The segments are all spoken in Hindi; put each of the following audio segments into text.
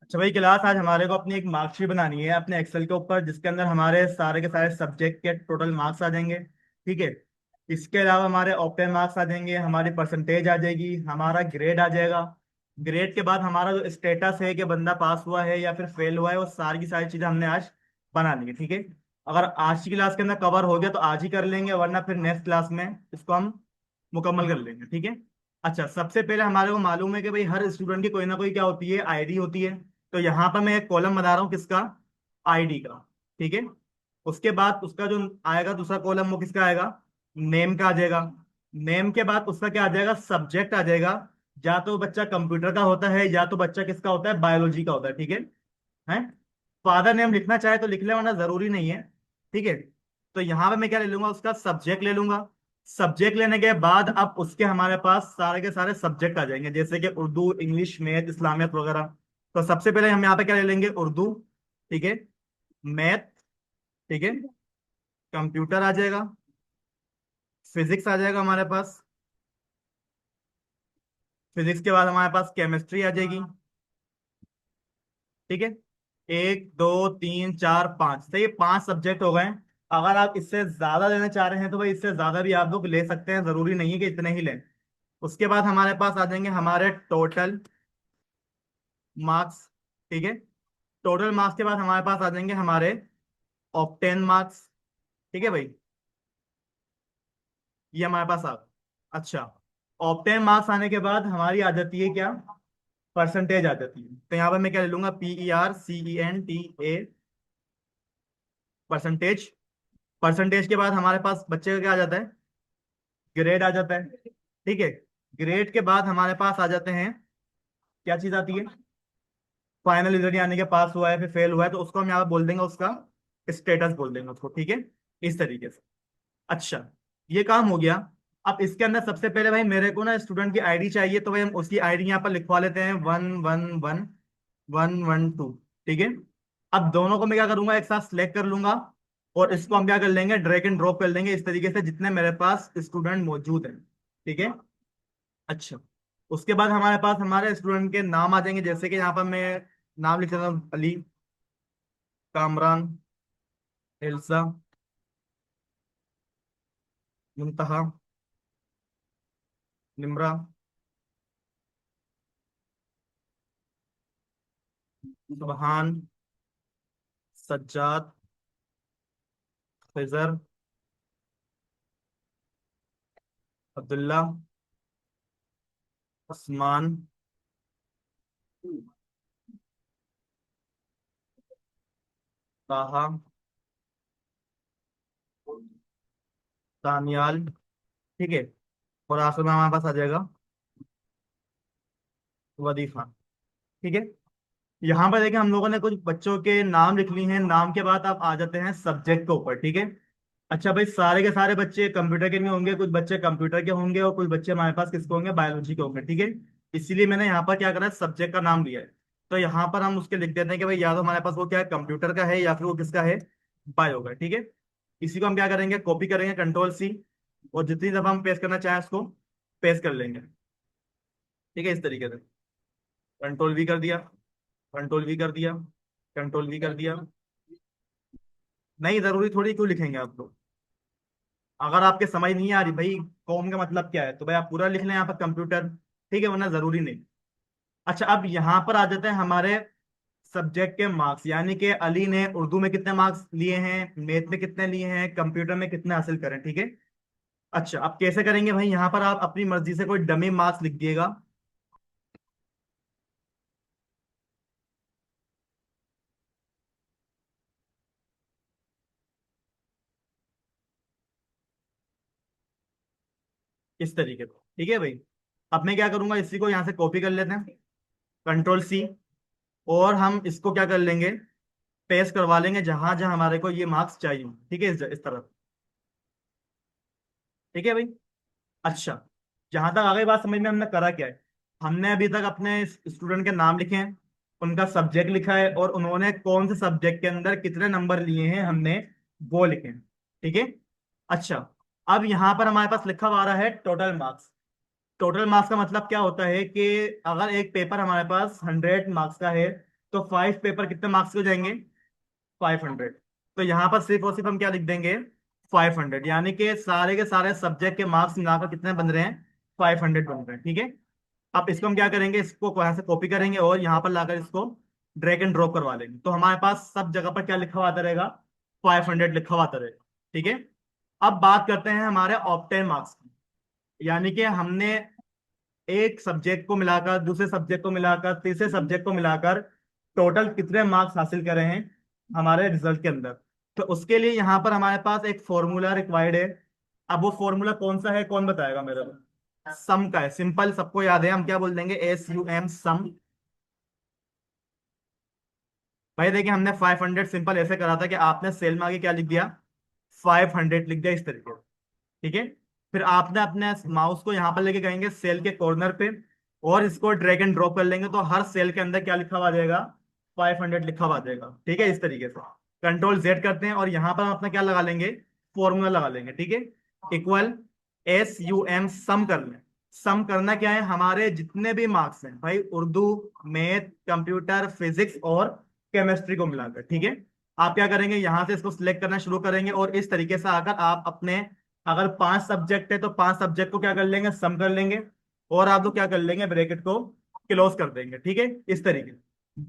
अच्छा भाई, क्लास आज हमारे को अपनी एक मार्कशीट बनानी है अपने एक्सेल के ऊपर, जिसके अंदर हमारे सारे के सारे सब्जेक्ट के टोटल मार्क्स आ जाएंगे। ठीक है। इसके अलावा हमारे ओपन मार्क्स आ जाएंगे, हमारी परसेंटेज आ जाएगी, हमारा ग्रेड आ जाएगा। ग्रेड के बाद हमारा जो स्टेटस है कि बंदा पास हुआ है या फिर फेल हुआ है, वो सारी की सारी चीजें हमने आज बना ली है। ठीक है। अगर आज की क्लास के अंदर कवर हो गया तो आज ही कर लेंगे, वरना फिर नेक्स्ट क्लास में इसको हम मुकम्मल कर लेंगे। ठीक है। अच्छा, सबसे पहले हमारे को मालूम है कि भाई हर स्टूडेंट की कोई ना कोई क्या होती है, आईडी होती है। तो यहाँ पर मैं एक कॉलम बना रहा हूँ, किसका? आईडी का। ठीक है। उसके बाद उसका जो आएगा दूसरा कॉलम, वो किसका आएगा? नेम का आ जाएगा। नेम के बाद उसका क्या आ जाएगा? सब्जेक्ट आ जाएगा। या तो बच्चा कंप्यूटर का होता है, या तो बच्चा किसका होता है? बायोलॉजी का होता है। ठीक है। हैं? फादर नेम लिखना चाहे तो लिख ले, वरना जरूरी नहीं है। ठीक है। तो यहाँ पे मैं क्या ले लूंगा? उसका सब्जेक्ट ले लूंगा। सब्जेक्ट लेने के बाद अब उसके हमारे पास सारे के सारे सब्जेक्ट आ जाएंगे, जैसे कि उर्दू, इंग्लिश, मैथ, इस्लामियत वगैरह। तो सबसे पहले हम यहाँ पे क्या ले लेंगे? उर्दू। ठीक है। मैथ। ठीक है। कंप्यूटर आ जाएगा। फिजिक्स आ जाएगा हमारे पास। फिजिक्स के बाद हमारे पास केमिस्ट्री आ जाएगी। ठीक है। एक, दो, तीन, चार, पांच, तो ये पांच सब्जेक्ट हो गए। अगर आप इससे ज्यादा लेना चाह रहे हैं तो भाई इससे ज्यादा भी आप लोग ले सकते हैं, जरूरी नहीं है कि इतने ही लें। उसके बाद हमारे पास आ जाएंगे हमारे टोटल मार्क्स। ठीक है। टोटल मार्क्स के बाद हमारे पास आ जाएंगे हमारे ऑप्टेन मार्क्स। ठीक है भाई। ये हमारे पास आ। अच्छा। ऑप्टेन मार्क्स आने के बाद हमारी आ जाती है क्या? परसेंटेज आ जाती है। तो यहाँ पर मैं क्या ले लूंगा? PERCENTA, percentage. परसेंटेज के बाद हमारे पास बच्चे का क्या आ जाता है? ग्रेड आ जाता है। ठीक है। ग्रेड के बाद हमारे पास आ जाते हैं, क्या चीज आती है? फाइनल रिजल्ट, यानी कि पास हुआ है फिर फेल हुआ है, तो उसको हम यहाँ पे बोल देंगे उसका स्टेटस बोल देंगे उसको। ठीक है। इस तरीके से। अच्छा, ये काम हो गया। अब इसके अंदर सबसे पहले भाई मेरे को ना स्टूडेंट की आईडी चाहिए, तो भाई हम उसकी आईडी यहाँ पर लिखवा लेते हैं, 111 112। ठीक है। अब दोनों को मैं क्या करूंगा? एक साथ सिलेक्ट कर लूंगा, और इसको हम क्या कर लेंगे? ड्रैग एंड ड्रॉप कर लेंगे इस तरीके से, जितने मेरे पास स्टूडेंट मौजूद हैं। ठीक है। अच्छा। उसके बाद हमारे पास हमारे स्टूडेंट के नाम आ जाएंगे, जैसे कि यहाँ पर मैं नाम लिख देता हूँ, अली, कामरान, एल्सा, मुंतहा, निम्रा, सुबहान, सज्जाद, खिजर, अब्दुल्ला, उस्मान, ताहा, दानियाल। ठीक है। और आखिर में हमारे पास आ जाएगा वदीफा। ठीक है। यहाँ पर देखिए हम लोगों ने कुछ बच्चों के नाम लिख लिए हैं, नाम के बाद आप आ जाते हैं सब्जेक्ट के ऊपर। ठीक है। अच्छा भाई, सारे के सारे बच्चे कंप्यूटर के नहीं होंगे, कुछ बच्चे कंप्यूटर के होंगे और कुछ बच्चे हमारे पास किसके होंगे? बायोलॉजी के होंगे। ठीक है। इसीलिए मैंने यहाँ पर क्या करा है? सब्जेक्ट का नाम लिया है। तो यहाँ पर हम उसके लिख देते हैं कि भाई या तो हमारे पास वो क्या है? कंप्यूटर का है, या फिर वो किसका है? बायो का। ठीक है। इसी को हम क्या करेंगे? कॉपी करेंगे, कंट्रोल C, और जितनी दफा हम पेस्ट करना चाहें उसको पेस्ट कर लेंगे। ठीक है। इस तरीके से कंट्रोल V कर दिया, कंट्रोल V कर दिया, कंट्रोल V कर दिया। नहीं, जरूरी थोड़ी क्यों लिखेंगे आप लोग? अगर आपके समझ नहीं आ रही भाई कॉम का मतलब क्या है, तो भाई आप पूरा लिख लें यहाँ पर कंप्यूटर। ठीक है, वरना जरूरी नहीं। अच्छा, अब यहाँ पर आ जाते हैं हमारे सब्जेक्ट के मार्क्स, यानी कि अली ने उर्दू में कितने मार्क्स लिए हैं, मैथ में कितने लिए हैं, कंप्यूटर में कितने हासिल करें। ठीक है। अच्छा, अब कैसे करेंगे भाई? यहाँ पर आप अपनी मर्जी से कोई डमी मार्क्स लिख दिएगा। इस तरीके को। ठीक है भाई। अब मैं क्या करूंगा? इसी को यहाँ से कॉपी कर लेते हैं, कंट्रोल C, और हम इसको क्या कर लेंगे? पेस्ट करवा लेंगे जहां जहां हमारे को ये मार्क्स चाहिए। ठीक है, इस तरह। ठीक है भाई। अच्छा, जहां तक आ गई बात समझ में, हमने करा क्या है? हमने अभी तक अपने स्टूडेंट के नाम लिखे हैं, उनका सब्जेक्ट लिखा है, और उन्होंने कौन से सब्जेक्ट के अंदर कितने नंबर लिए हैं हमने वो लिखे हैं। ठीक है। अच्छा, अब यहाँ पर हमारे पास लिखा हुआ आ रहा है टोटल मार्क्स। टोटल मार्क्स का मतलब क्या होता है कि अगर एक पेपर हमारे पास 100 मार्क्स का है, तो 5 पेपर कितने मार्क्स के हो जाएंगे? 500। तो यहाँ पर सिर्फ और सिर्फ हम क्या लिख देंगे? 500, यानी कि सारे के सारे सब्जेक्ट के मार्क्स मिलाकर कितने बन रहे हैं? 500 बन रहे हैं, ठीक है। अब इसको हम क्या करेंगे, इसको यहाँ से कॉपी करेंगे और यहाँ पर लाकर इसको ड्रैग एंड ड्रॉप करवा लेंगे, तो हमारे पास सब जगह पर क्या लिखा हुआ आता रहेगा? 500 लिखा हुआ आता रहेगा, ठीक है। अब बात करते हैं हमारे ऑप्टेन मार्क्स की, यानी कि हमने एक सब्जेक्ट को मिलाकर, दूसरे सब्जेक्ट को मिलाकर, तीसरे सब्जेक्ट को मिलाकर टोटल कितने मार्क्स हासिल करे हैं हमारे रिजल्ट के अंदर। तो उसके लिए यहाँ पर हमारे पास एक फॉर्मूला रिक्वायर्ड है। अब वो फॉर्मूला कौन सा है, कौन बताएगा मेरे को? सम का है, सिंपल, सबको याद है, हम क्या बोल देंगे? SUM, सम। भाई देखिए, हमने 500 सिंपल ऐसे करा था कि आपने सेल में आगे क्या लिख दिया? 500 लिख दिया, इस तरीके से, ठीक है। फिर आपने अपने माउस को यहाँ पर लेके जाएंगे सेल के कॉर्नर पे, और इसको ड्रैग एंड ड्रॉप कर लेंगे, तो हर सेल के अंदर क्या लिखा हुआ आ जाएगा? 500 लिखा हुआ आ जाएगा, ठीक है, इस तरीके से। Ctrl Z करते हैं और यहाँ पर हम अपना क्या लगा लेंगे? फॉर्मूला लगा लेंगे, ठीक है। इक्वल SUM, सम कर लें। सम करना क्या है? हमारे जितने भी मार्क्स हैं भाई, उर्दू, मैथ, कंप्यूटर, फिजिक्स और केमिस्ट्री को मिलाकर, ठीक है। आप क्या करेंगे, यहाँ से इसको सिलेक्ट करना शुरू करेंगे, और इस तरीके से आकर आप अपने, अगर 5 सब्जेक्ट है तो 5 सब्जेक्ट को क्या कर लेंगे? सम कर लेंगे, और आप लोग क्या कर लेंगे? ब्रैकेट को क्लोज कर देंगे, ठीक है, इस तरीके से।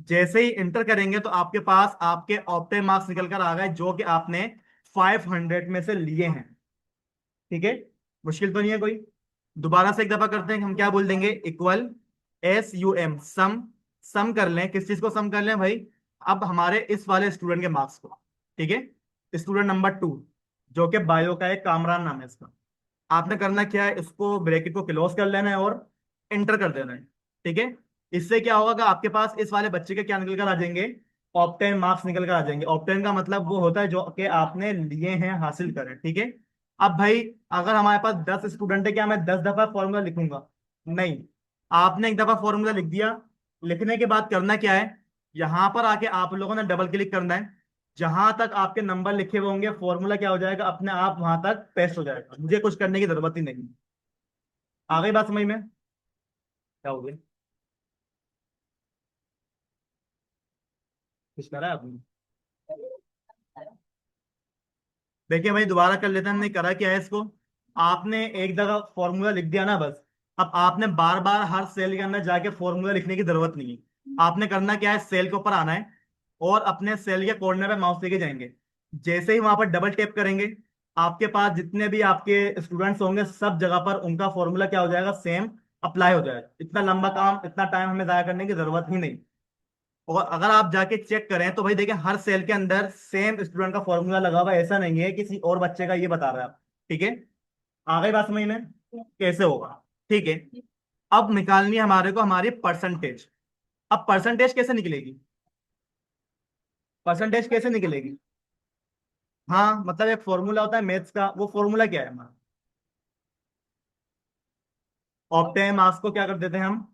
जैसे ही इंटर करेंगे तो आपके पास आपके ऑप्टे मार्क्स निकल कर आ गए, जो कि आपने 500 में से लिए हैं, ठीक है। मुश्किल तो नहीं है कोई? दोबारा से एक दफा करते हैं, हम क्या बोल देंगे? इक्वल SUM, सम। सम कर लें, किस चीज को सम कर लें भाई? अब हमारे इस वाले स्टूडेंट के मार्क्स को, ठीक है, स्टूडेंट नंबर 2, जो कि बायो का एक कामरान नाम है इसका। आपने करना क्या है, इसको ब्रैकेट को क्लोज कर लेना है और एंटर कर देना है, ठीक है। इससे क्या होगा कि आपके पास इस वाले बच्चे के क्या निकल कर आ जाएंगे? ऑप्टेन मार्क्स निकल कर आ जाएंगे। ऑप्टेन का मतलब वो होता है जो कि आपने लिए हैं, हासिल करें, ठीक है। अब भाई, अगर हमारे पास 10 स्टूडेंट है, क्या मैं 10 दफा फॉर्मूला लिखूंगा? नहीं। आपने एक दफा फॉर्मूला लिख दिया, लिखने के बाद करना क्या है? यहां पर आके आप लोगों ने डबल क्लिक करना है। जहां तक आपके नंबर लिखे हुए होंगे, फॉर्मूला क्या हो जाएगा? अपने आप वहां तक पेस्ट हो जाएगा, मुझे कुछ करने की जरूरत ही नहीं। आ गई बात समझ में? क्या हो गया? कुछ करा है आपने? देखिए भाई, दोबारा कर लेते हैं, हमने करा क्या है इसको। आपने एक जगह फॉर्मूला लिख दिया ना, बस। अब आपने बार बार हर सेल के अंदर जाके फॉर्मूला लिखने की जरूरत नहीं है। आपने करना क्या है, सेल के ऊपर आना है, और अपने सेल के कोने पे माउस लेके जाएंगे। जैसे ही वहां पर डबल टैप करेंगे, आपके पास जितने भी आपके स्टूडेंट्स होंगे, सब जगह पर उनका फॉर्मूला क्या हो जाएगा? सेम अप्लाई हो जाएगा। इतना लंबा काम, इतना टाइम हमें जाया करने की जरूरत ही नहीं। और अगर आप जाके चेक करें तो भाई देखिए, हर सेल के अंदर सेम स्टूडेंट का फॉर्मूला लगा हुआ है, ऐसा नहीं है किसी और बच्चे का ये बता रहा है आप, ठीक है। आ गई बात समझ में? कैसे होगा? ठीक है। अब निकालनी है हमारे को हमारी परसेंटेज। अब परसेंटेज कैसे निकलेगी? परसेंटेज कैसे निकलेगी? हाँ, मतलब एक फॉर्मूला होता है मैथ्स का, वो फॉर्मूला क्या है हमारा? ऑप्टे मार्क्स को क्या कर देते हैं हम?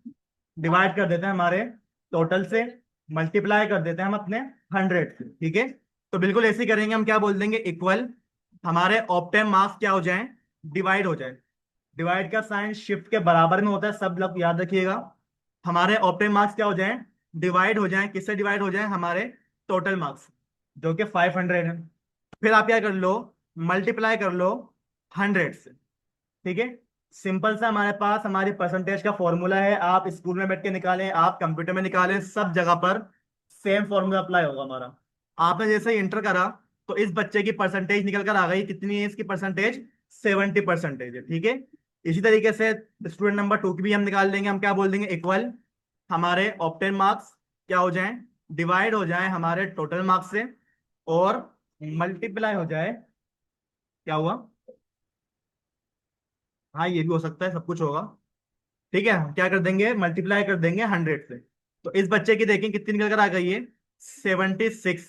डिवाइड कर देते हैं हमारे टोटल से, मल्टीप्लाई कर देते हैं हम अपने 100 से, ठीक है। तो बिल्कुल ऐसे ही करेंगे, हम क्या बोल देंगे? इक्वल, हमारे ऑप्टे मार्क्स क्या हो जाए? डिवाइड हो जाए। डिवाइड का साइन शिफ्ट के बराबर में होता है, सब लोग याद रखिएगा। हमारे ऑप्टे मार्क्स क्या हो जाए? डिवाइड हो जाए, किससे डिवाइड हो जाए? हमारे टोटल मार्क्स, जो कि 500 है। फिर आप क्या कर लो? मल्टीप्लाई कर लो 100 से, ठीक है। सिंपल सा हमारे पास हमारी परसेंटेज का फॉर्मूला है। आप स्कूल में बैठ के निकालें, आप कंप्यूटर में निकालें, सब जगह पर सेम फॉर्मूला अप्लाई होगा हमारा। आपने जैसे ही इंटर करा, तो इस बच्चे की परसेंटेज निकल कर आ गई। कितनी है इसकी परसेंटेज? 70% है, ठीक है। इसी तरीके से स्टूडेंट नंबर 2 की भी हम निकाल लेंगे। हम क्या बोल देंगे? इक्वल, हमारे ऑप्टेन मार्क्स क्या हो जाए? डिवाइड हो जाए हमारे टोटल मार्क्स से, और मल्टीप्लाई हो जाए, क्या हुआ? हाँ, ये भी हो सकता है, सब कुछ होगा, ठीक है। हम क्या कर देंगे? मल्टीप्लाई कर देंगे 100 से। तो इस बच्चे की देखें कितनी निकल कर आ गई है? 76,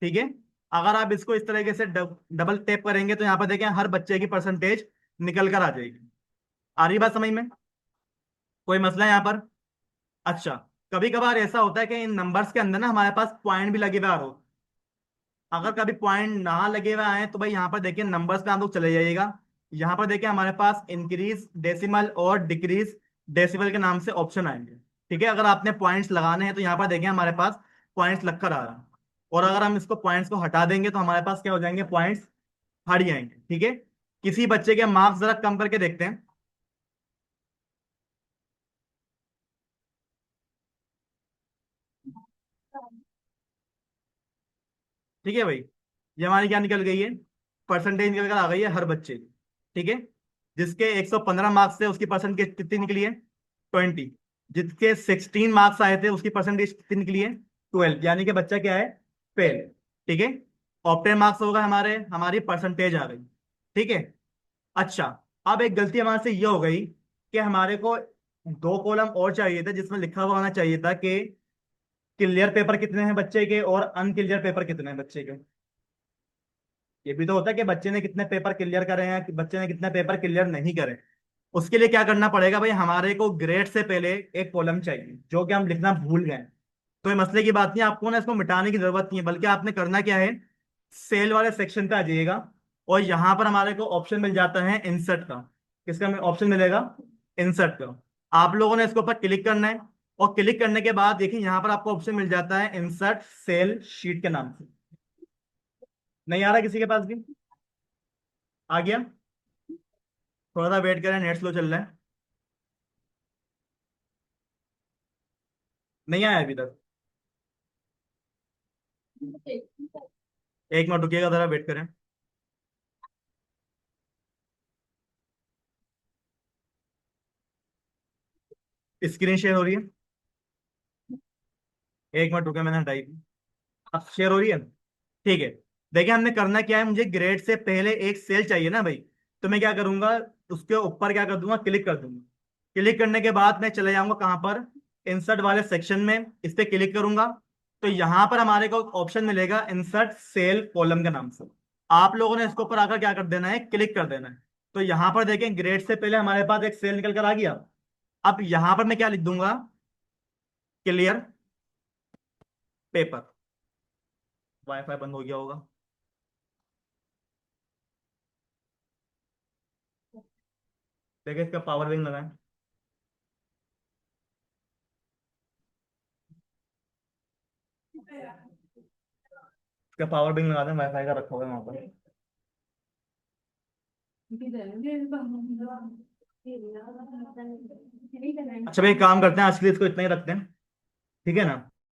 ठीक है। अगर आप इसको इस तरीके से डबल टैप करेंगे, तो यहाँ पर देखें हर बच्चे की परसेंटेज निकल कर आ जाएगी। आ रही बात समझ में? कोई मसला है यहाँ पर? अच्छा, कभी कभार ऐसा होता है कि इन नंबर्स के अंदर ना हमारे पास पॉइंट भी लगे हुए आ रहे हो। अगर कभी पॉइंट ना लगे हुए आए, तो भाई यहाँ पर देखिए नंबर्स पे आप लोग चले जाइएगा, यहाँ पर देखिए हमारे पास इंक्रीज डेसिमल और डिक्रीज डेसिमल के नाम से ऑप्शन आएंगे। ठीक है, अगर आपने पॉइंट्स लगाने हैं तो यहाँ पर देखिए हमारे पास पॉइंट्स लगकर आ रहा है। और अगर हम इसको पॉइंट्स को हटा देंगे तो हमारे पास क्या हो जाएंगे, पॉइंट्स हट जाएंगे। ठीक है, किसी बच्चे के मार्क्स जरा कम करके देखते हैं। ठीक है भाई, ये हमारी क्या निकल गई है, परसेंटेज निकल कर आ गई है हर बच्चे की। ठीक है, जिसके 115 मार्क्स थे उसकी परसेंटेज कितनी निकली है, 20। जिसके 16 मार्क्स आए थे उसकी परसेंटेज कितनी निकली है, 12। यानी कि बच्चा क्या है, फेल। ठीक है, ऑप्टेन मार्क्स होगा हमारे, हमारी परसेंटेज आ गई। ठीक है, अच्छा, अब एक गलती हमारे से ये हो गई कि हमारे को दो कॉलम और चाहिए था जिसमें लिखा हुआ होना चाहिए था कि क्लियर पेपर कितने हैं बच्चे के और अनक्लियर पेपर कितने हैं बच्चे के। ये भी तो होता है कि बच्चे ने कितने पेपर क्लियर करे हैं, कि बच्चे ने कितने पेपर क्लियर नहीं करे। उसके लिए क्या करना पड़ेगा भाई, हमारे को ग्रेड से पहले एक कॉलम चाहिए जो कि हम लिखना भूल गए। तो ये मसले की बात नहीं, आपको ना इसको मिटाने की जरूरत नहीं है, बल्कि आपने करना क्या है, सेल वाले सेक्शन पे आ जाइएगा और यहाँ पर हमारे को ऑप्शन मिल जाता है इंसर्ट का। किसका ऑप्शन मिलेगा, इंसर्ट का। आप लोगों ने इसके ऊपर क्लिक करना है और क्लिक करने के बाद देखिए यहाँ पर आपको ऑप्शन मिल जाता है इंसर्ट सेल शीट के नाम से। नहीं आ रहा किसी के पास भी, आ गया? थोड़ा सा वेट करें, नेट स्लो चल रहा है। नहीं आया अभी तक? एक मिनट रुकिएगा, जरा वेट करें। स्क्रीन शेयर हो रही है? एक मिनट रुके, मैंने हटाई थी। अब शेयर हो रही है? ठीक है। देखिए हमने करना क्या है, मुझे ग्रेड से पहले एक सेल चाहिए ना भाई। तो मैं क्या करूंगा, उसके ऊपर क्या कर दूंगा, क्लिक कर दूंगा। क्लिक करने के बाद मैं चले जाऊंगा कहाँ पर, इंसर्ट वाले सेक्शन में, इस पे क्लिक करूंगा। तो यहाँ पर हमारे को ऑप्शन मिलेगा इंसर्ट सेल कॉलम के नाम से। आप लोगों ने इसके ऊपर आकर क्या कर देना है, क्लिक कर देना है। तो यहाँ पर देखें ग्रेड से पहले हमारे पास एक सेल निकल कर आ गया। अब यहाँ पर मैं क्या लिख दूंगा, क्लियर पेपर। वाईफाई बंद हो गया होगा। देखिए इसका पावर बैंक लगाएं। इसका पावर बैंक लगा दें, वाईफाई का रखा हुआ है वहां पर। अच्छा भाई, एक काम करते हैं, आज के लिए इसको इतना ही रखते हैं। ठीक है ना?